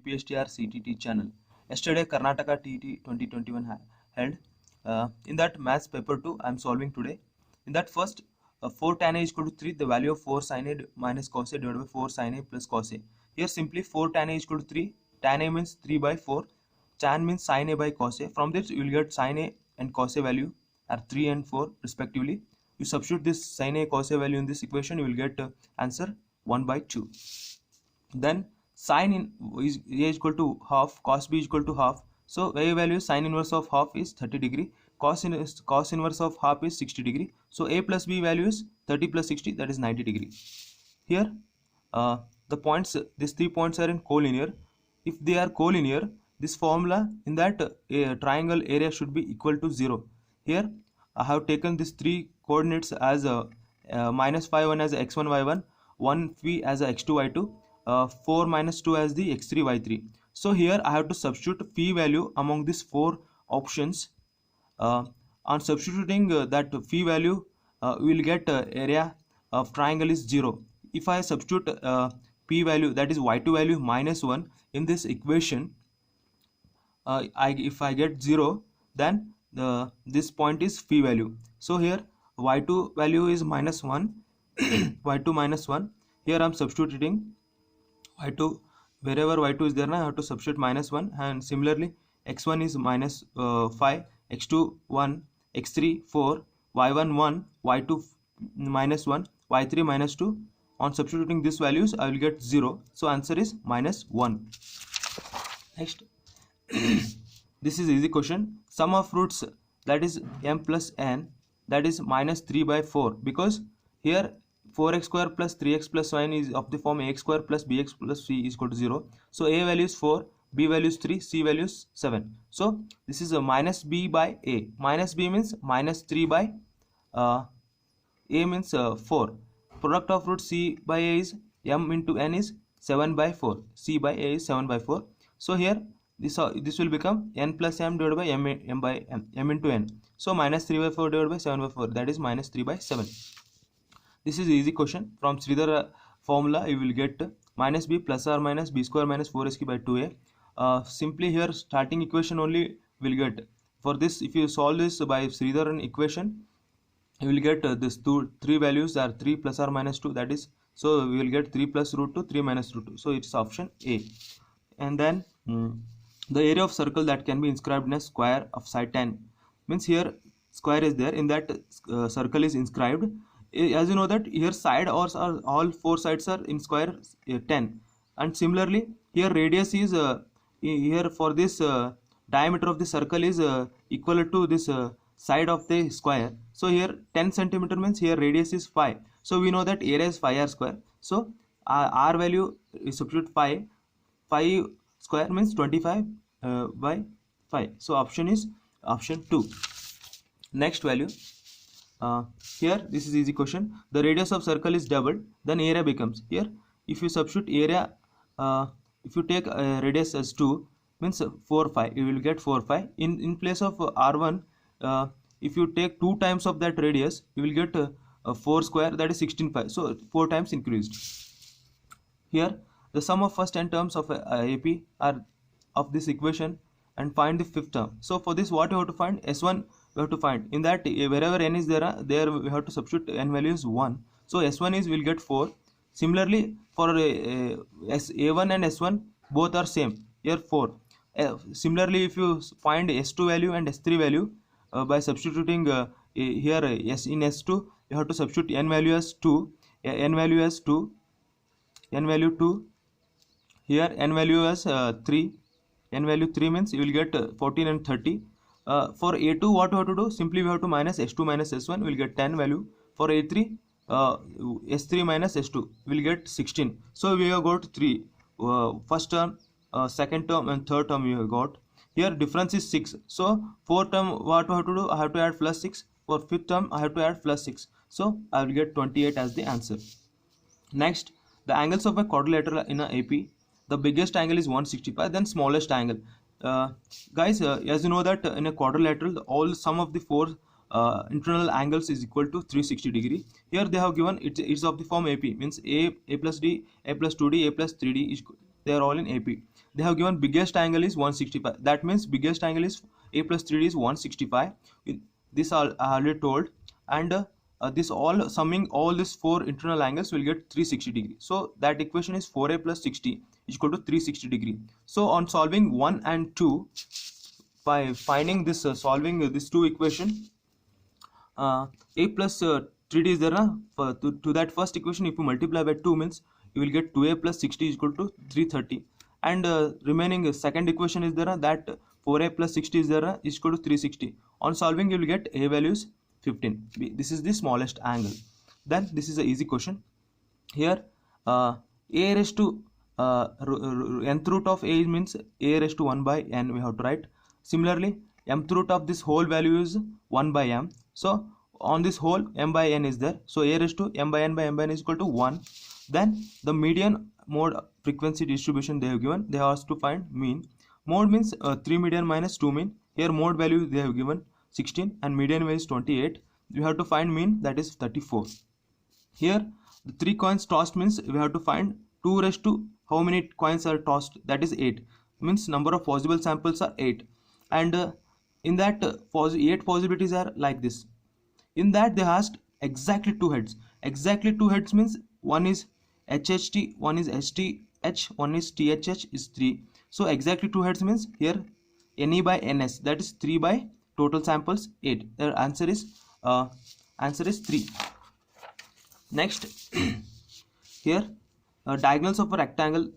UPSTR CTT channel. Yesterday Karnataka TET 2021 held. In that maths paper 2 I am solving today. In that first 4 tan A is equal to 3, the value of 4 sin A minus cos A divided by 4 sin A plus cos A. Here simply 4 tan A is equal to 3, tan A means 3 by 4, tan means sin A by cos A. From this you will get sin A and cos A value are 3 and 4 respectively. You substitute this sin A cos A value in this equation, you will get answer 1 by 2. Then sin in is A is equal to half, cos B is equal to half. So A value sin inverse of half is 30 degree, cos inverse of half is 60 degree. So A plus B value is 30 plus 60, that is 90 degree. Here the points, these 3 points are in collinear. If they are collinear, this formula in that triangle area should be equal to 0. Here I have taken these 3 coordinates as minus 5 1 as x1 y1, 1 phi as x2 y2, 4 minus 2 as the x3 y3. So here I have to substitute phi value among these 4 options. On substituting that phi value, we will get area of triangle is 0. If I substitute p value, that is y2 value minus 1 in this equation, if I get 0, then this point is phi value. So here y2 value is minus 1 y2 minus 1. Here I am substituting y2, wherever y2 is there now I have to substitute minus 1, and similarly x1 is minus 5, x2 1, x3 4, y1 1, y2 minus 1, y3 minus 2. On substituting these values I will get 0, so answer is minus 1. Next this is easy question. Sum of roots, that is m plus n, that is minus 3 by 4, because here 4x square plus 3x plus 9 is of the form ax square plus bx plus c is equal to 0. So a value is 4, b value is 3, c value is 7. So this is a minus b by a. Minus b means minus 3 by a means 4. Product of root c by a is m into n is 7 by 4. C by a is 7 by 4. So here this will become n plus m divided by m into n. So minus 3 by 4 divided by 7 by 4, that is minus 3 by 7. This is easy question. From Sridhar formula you will get minus b plus or minus b square minus 4sq by 2a. Simply here starting equation only will get. For this, if you solve this by Sridharan equation, you will get this 3 values are 3 plus or minus 2, that is, so we will get 3 plus root 2, 3 minus root 2. So it's option A. And then the area of circle that can be inscribed in a square of side 10, means here square is there, in that circle is inscribed. As you know that here side or all 4 sides are in square 10, and similarly here radius is here for this diameter of the circle is equal to this side of the square. So here 10 centimeter means here radius is 5. So we know that area is 5r square. So r value is substitute 5 square means 25 by 5. So option is option 2. Next value. Here this is easy question. The radius of circle is doubled, then area becomes, here if you substitute area, if you take radius as 2 means 4 5, you will get 4 5. In place of r1, if you take 2 times of that radius, you will get 4 square, that is 16 5. So 4 times increased. Here the sum of first 10 terms of AP are of this equation, and find the fifth term. So for this, what you have to find? S1 we have to find. In that wherever n is there we have to substitute n value is 1. So S1 is will get 4. Similarly for A1 and S1 both are same, here 4. Similarly if you find S2 value and S3 value by substituting here S in S2, you have to substitute n value as 2, n value as 2, n value 2, here n value as 3. N value 3 means you will get 14 and 30. For A2 what we have to do? Simply we have to minus S2 minus S1, we will get 10 value. For A3 S3 minus S2 we will get 16. So we have got 3. First term, second term and third term we have got. Here difference is 6. So fourth term what we have to do? I have to add plus 6. For fifth term I have to add plus 6. So I will get 28 as the answer. Next, the angles of a quadrilateral in a AP. The biggest angle is 165, then smallest angle. Guys, as you know that in a quadrilateral, all sum of the 4 internal angles is equal to 360 degree. Here they have given it's of the form AP, means A plus D, A plus 2D, A plus 3D, they are all in AP. they have given biggest angle is 165. That means biggest angle is a plus 3d is 165. This I already told. And this all summing all these four internal angles will get 360 degree. So that equation is 4a plus 60 is equal to 360 degree. So on solving 1 and 2, by finding this solving this two equation, a plus 3d is there to that first equation. If you multiply by 2 means you will get 2a plus 60 is equal to 330. And remaining second equation is there that 4a plus 60 is there is equal to 360. On solving you will get a value is 15. This is the smallest angle. Then this is an easy question. Here a raised to nth root of a means a raised to 1 by n we have to write. Similarly mth root of this whole value is 1 by m. So on this whole m by n is there. So a raised to m by n is equal to 1. Then the median mode frequency distribution they have given. They have asked to find mean. Mode means 3 median minus 2 mean. Here mode value they have given 16 and median value is 28. We have to find mean, that is 34. Here the 3 coins tossed means we have to find 2 raised to how many coins are tossed, that is 8. Means number of possible samples are 8. And in that 8 possibilities are like this. In that they asked exactly 2 heads. Exactly 2 heads means one is HHT, one is HTH, one is THH is 3. So exactly 2 heads means here NE by NS, that is 3 by total samples 8. The answer is 3. Next here diagonals of a rectangle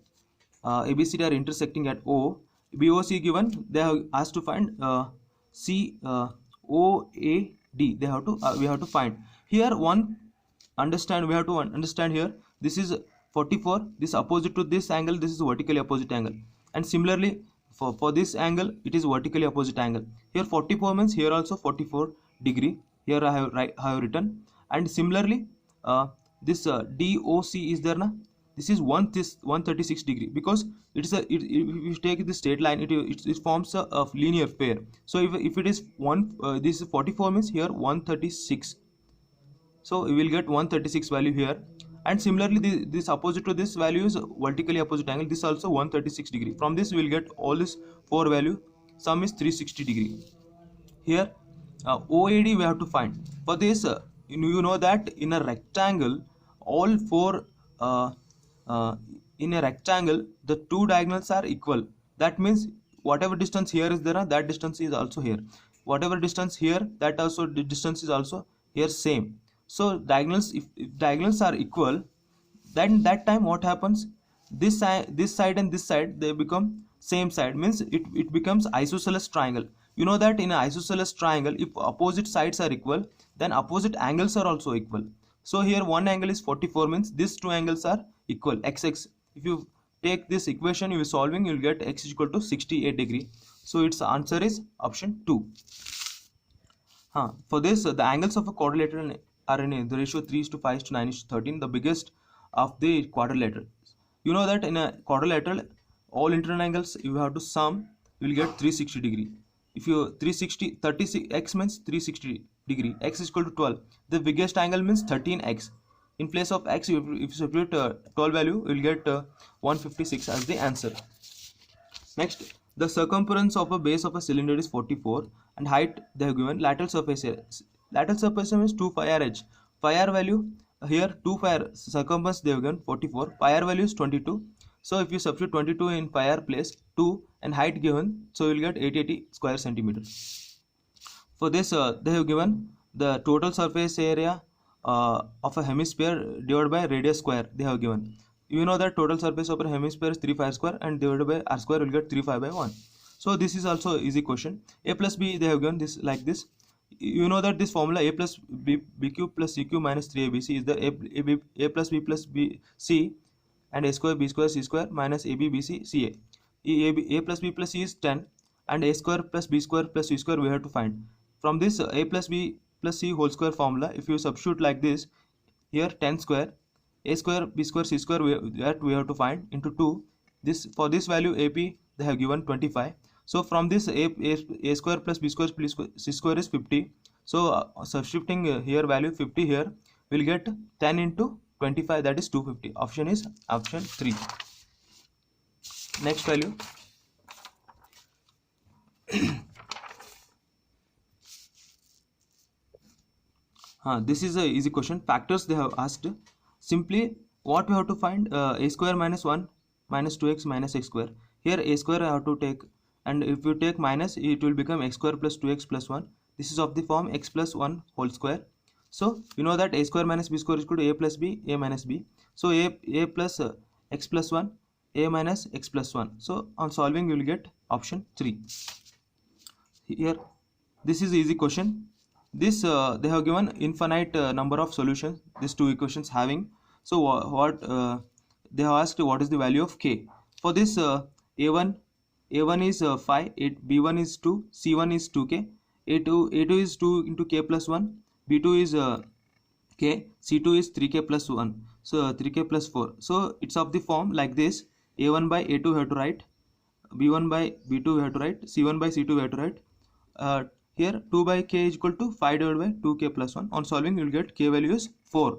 ABCD are intersecting at O. BOC given, they have asked to find COAD. They have to we have to find. Here one understand, we have to understand here this is 44, this opposite to this angle, this is vertically opposite angle. And similarly for this angle it is vertically opposite angle. Here 44 means here also 44 degree. Here I have written. And similarly this DOC is there na, this is 136 degree, because it is if you take the straight line it forms a linear pair. So if it is this is 44 means here 136, so we will get 136 value here. And similarly this opposite to this value is vertically opposite angle, this also 136 degree. From this we will get all this 4 value, sum is 360 degree. Here OAD we have to find. For this you know that in a rectangle all 4 in a rectangle the 2 diagonals are equal. That means whatever distance here is there, that distance is also here. Whatever distance here, that also the distance is also here same. So diagonals, if diagonals are equal, then that time what happens, this side and this side they become same side, means it becomes isosceles triangle. You know that in an isosceles triangle if opposite sides are equal then opposite angles are also equal. So here one angle is 44 means these two angles are equal, xx. If you take this equation you are solving, you will get x is equal to 68 degree. So its answer is option 2. For this the angles of a quadrilateral are in the ratio 3:5:9:13, the biggest of the quadrilateral. You know that in a quadrilateral all internal angles you have to sum, you will get 360 degree. If you 36 x means 360 degree, x is equal to 12, the biggest angle means 13x. In place of x if you substitute 12 value you will get 156 as the answer. Next, the circumference of a base of a cylinder is 44 and height they have given. Lateral surface area is 2 pi r h. Pi r value here 2 pi r, circumference they have given 44, pi r value is 22. So if you substitute 22 in pi r place 2 and height given, so you will get 880 square centimeter. For this they have given the total surface area of a hemisphere divided by radius square they have given. You know that total surface of a hemisphere is 3 pi square and divided by r square will get 3 pi by 1. So this is also easy question. A plus b they have given this like this. You know that this formula a plus bq plus cq minus 3abc is the a plus b plus b c and a square b square c square minus ab bc ca. A plus b plus c is 10 and a square plus b square plus c square we have to find. From this a plus b plus c whole square formula, if you substitute like this, here 10 square, a square b square c square we have to find into 2. This for this value ap they have given 25. So from this a square plus b square plus c square is 50. So substituting here value 50 here, we will get 10 into 25, that is 250. Option is option 3. next value. This is a easy question. Factors they have asked. Simply what we have to find, a square minus 1 minus 2x minus x square. Here a square I have to take, and if you take minus, it will become x square plus 2x plus 1. This is of the form x plus 1 whole square. So you know that a square minus b square is equal to a plus b, a minus b. So a plus x plus 1, a minus x plus 1. So on solving you will get option 3. Here this is easy question. This they have given infinite number of solutions, these two equations having. So what they have asked, what is the value of k? For this a1 is 5, b1 is 2, c1 is 2k, a2 is 2 into k plus 1, b2 is k, c2 is 3k plus 1, so 3k plus 4. So it's of the form like this: a1 by a2 we have to write, b1 by b2 we have to write, c1 by c2 we have to write. Here 2 by k is equal to 5 divided by 2k plus 1. On solving you will get k value is 4.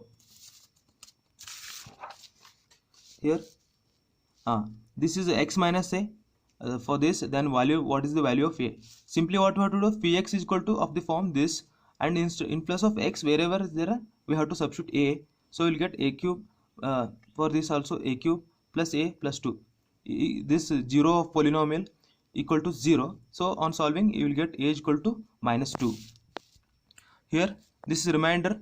Here this is x minus a. For this, then value, what is the value of a? Simply what we have to do, phi x is equal to of the form this, and in place of x wherever there we have to substitute a. So we'll get a cube, for this also a cube plus a plus 2. This 0 of polynomial equal to 0. So on solving you will get a is equal to minus 2. Here this is reminder,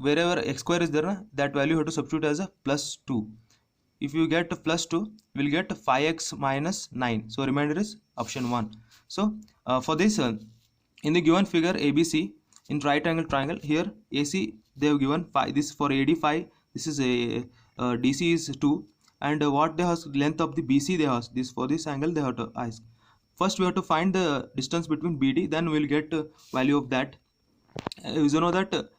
wherever x square is there, that value you have to substitute as a plus 2. If you get plus 2, we will get 5x minus 9. So remainder is option 1. So for this, in the given figure ABC in right angle triangle, here AC they have given 5. This for AD 5. This is a DC is 2. And what they have length of the BC they have. This for this angle they have to ask. First we have to find the distance between BD. Then we will get value of that. You know that